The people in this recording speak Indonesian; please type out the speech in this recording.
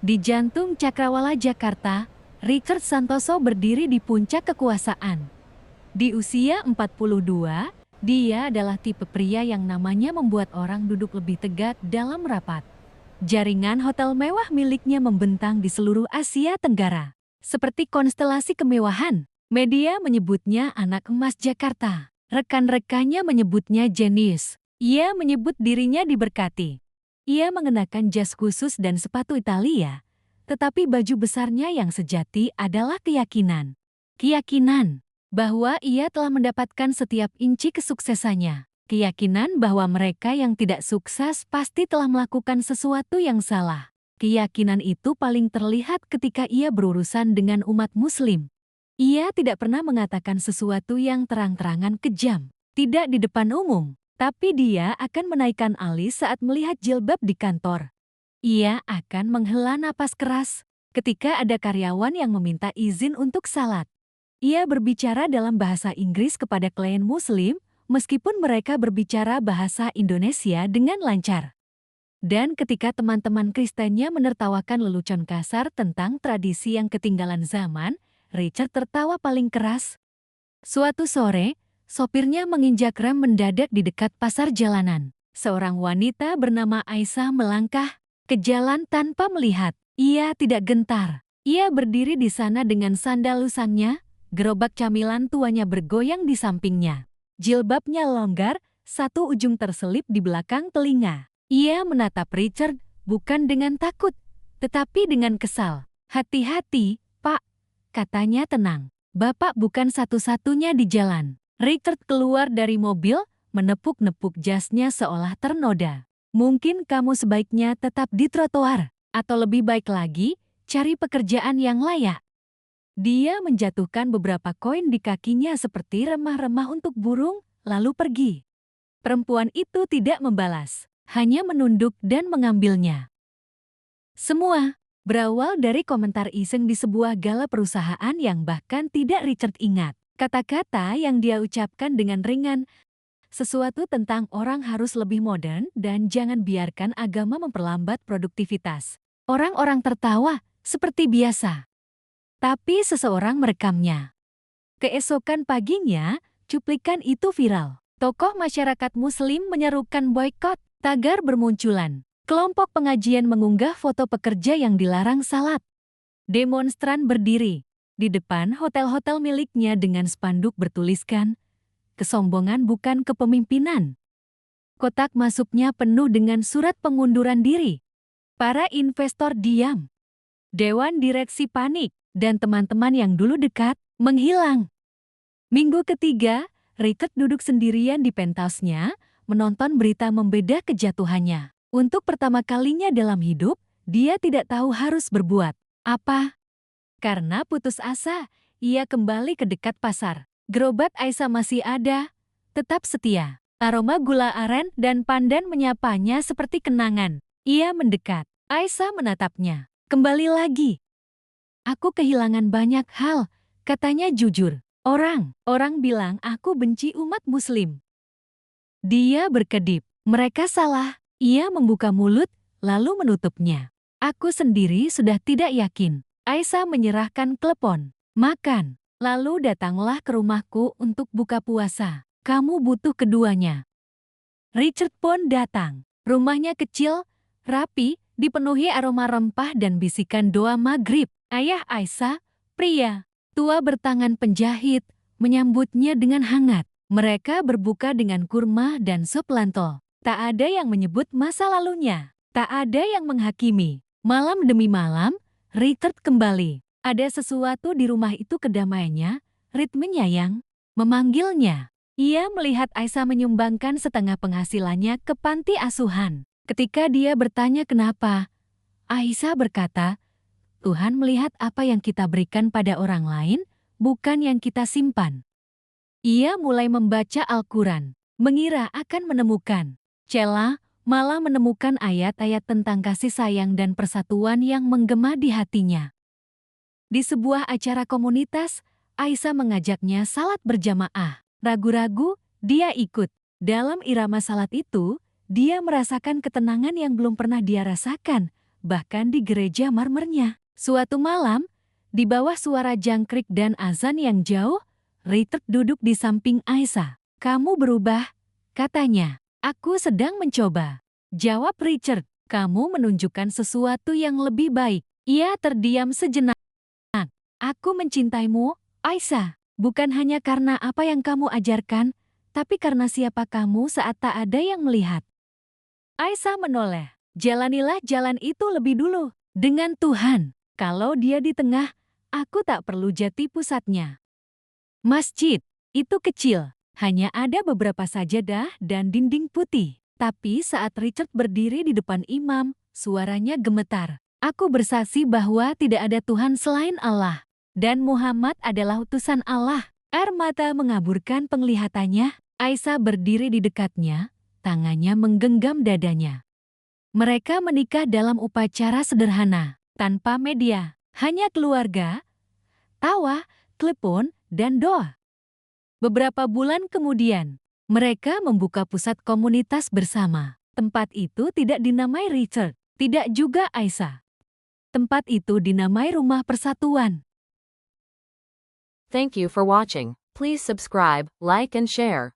Di jantung Cakrawala, Jakarta, Richard Santoso berdiri di puncak kekuasaan. Di usia 42, dia adalah tipe pria yang namanya membuat orang duduk lebih tegak dalam rapat. Jaringan hotel mewah miliknya membentang di seluruh Asia Tenggara. Seperti konstelasi kemewahan, media menyebutnya anak emas Jakarta. Rekan-rekannya menyebutnya jenius. Ia menyebut dirinya diberkati. Ia mengenakan jas khusus dan sepatu Italia, tetapi baju besarnya yang sejati adalah keyakinan. Keyakinan bahwa ia telah mendapatkan setiap inci kesuksesannya. Keyakinan bahwa mereka yang tidak sukses pasti telah melakukan sesuatu yang salah. Keyakinan itu paling terlihat ketika ia berurusan dengan umat Muslim. Ia tidak pernah mengatakan sesuatu yang terang-terangan kejam, tidak di depan umum. Tapi dia akan menaikkan alis saat melihat jilbab di kantor. Ia akan menghela napas keras ketika ada karyawan yang meminta izin untuk salat. Ia berbicara dalam bahasa Inggris kepada klien Muslim, meskipun mereka berbicara bahasa Indonesia dengan lancar. Dan ketika teman-teman Kristennya menertawakan lelucon kasar tentang tradisi yang ketinggalan zaman, Richard tertawa paling keras. Suatu sore, sopirnya menginjak rem mendadak di dekat pasar jalanan. Seorang wanita bernama Aisyah melangkah ke jalan tanpa melihat. Ia tidak gentar. Ia berdiri di sana dengan sandal lusangnya, gerobak camilan tuanya bergoyang di sampingnya. Jilbabnya longgar, satu ujung terselip di belakang telinga. Ia menatap Richard, bukan dengan takut, tetapi dengan kesal. "Hati-hati, Pak," katanya tenang. "Bapak bukan satu-satunya di jalan." Richard keluar dari mobil, menepuk-nepuk jasnya seolah ternoda. "Mungkin kamu sebaiknya tetap di trotoar, atau lebih baik lagi, cari pekerjaan yang layak." Dia menjatuhkan beberapa koin di kakinya seperti remah-remah untuk burung, lalu pergi. Perempuan itu tidak membalas, hanya menunduk dan mengambilnya. Semua berawal dari komentar iseng di sebuah gala perusahaan yang bahkan tidak Richard ingat. Kata-kata yang dia ucapkan dengan ringan, sesuatu tentang orang harus lebih modern dan jangan biarkan agama memperlambat produktivitas. Orang-orang tertawa, seperti biasa. Tapi seseorang merekamnya. Keesokan paginya, cuplikan itu viral. Tokoh masyarakat Muslim menyerukan boikot, tagar bermunculan. Kelompok pengajian mengunggah foto pekerja yang dilarang salat. Demonstran berdiri di depan hotel-hotel miliknya dengan spanduk bertuliskan, "Kesombongan bukan kepemimpinan." Kotak masuknya penuh dengan surat pengunduran diri. Para investor diam. Dewan direksi panik, dan teman-teman yang dulu dekat menghilang. Minggu ketiga, Richard duduk sendirian di penthouse-nya, menonton berita membeda kejatuhannya. Untuk pertama kalinya dalam hidup, dia tidak tahu harus berbuat apa. Karena putus asa, ia kembali ke dekat pasar. Gerobak Aisyah masih ada, tetap setia. Aroma gula aren dan pandan menyapanya seperti kenangan. Ia mendekat. Aisyah menatapnya. "Kembali lagi." "Aku kehilangan banyak hal," katanya jujur. Orang bilang aku benci umat Muslim." Dia berkedip. "Mereka salah." Ia membuka mulut, lalu menutupnya. "Aku sendiri sudah tidak yakin." Aisyah menyerahkan klepon. "Makan. Lalu datanglah ke rumahku untuk buka puasa. Kamu butuh keduanya." Richard pun datang. Rumahnya kecil, rapi, dipenuhi aroma rempah dan bisikan doa maghrib. Ayah Aisyah, pria tua bertangan penjahit, menyambutnya dengan hangat. Mereka berbuka dengan kurma dan sup lantol. Tak ada yang menyebut masa lalunya. Tak ada yang menghakimi. Malam demi malam, Richard kembali. Ada sesuatu di rumah itu kedamaiannya, ritmenya yang memanggilnya. Ia melihat Aisyah menyumbangkan setengah penghasilannya ke panti asuhan. Ketika dia bertanya kenapa, Aisyah berkata, "Tuhan melihat apa yang kita berikan pada orang lain, bukan yang kita simpan." Ia mulai membaca Al-Quran, mengira akan menemukan celah, malah menemukan ayat-ayat tentang kasih sayang dan persatuan yang menggema di hatinya. Di sebuah acara komunitas, Aisyah mengajaknya salat berjamaah. Ragu-ragu, dia ikut. Dalam irama salat itu, dia merasakan ketenangan yang belum pernah dia rasakan, bahkan di gereja marmernya. Suatu malam, di bawah suara jangkrik dan azan yang jauh, Richard duduk di samping Aisyah. "Kamu berubah," katanya. "Aku sedang mencoba," jawab Richard. "Kamu menunjukkan sesuatu yang lebih baik." Ia terdiam sejenak. "Aku mencintaimu, Aisyah, bukan hanya karena apa yang kamu ajarkan, tapi karena siapa kamu saat tak ada yang melihat." Aisyah menoleh. "Jalanilah jalan itu lebih dulu. Dengan Tuhan. Kalau Dia di tengah, aku tak perlu jadi pusatnya." Masjid itu kecil, hanya ada beberapa sajadah dan dinding putih. Tapi saat Richard berdiri di depan imam, suaranya gemetar. "Aku bersaksi bahwa tidak ada Tuhan selain Allah, dan Muhammad adalah utusan Allah." Air mata mengaburkan penglihatannya. Aisyah berdiri di dekatnya, tangannya menggenggam dadanya. Mereka menikah dalam upacara sederhana, tanpa media, hanya keluarga, tawa, telepon, dan doa. Beberapa bulan kemudian, mereka membuka pusat komunitas bersama. Tempat itu tidak dinamai Richard, tidak juga Aisyah. Tempat itu dinamai Rumah Persatuan. Thank you for watching. Please subscribe, like and share.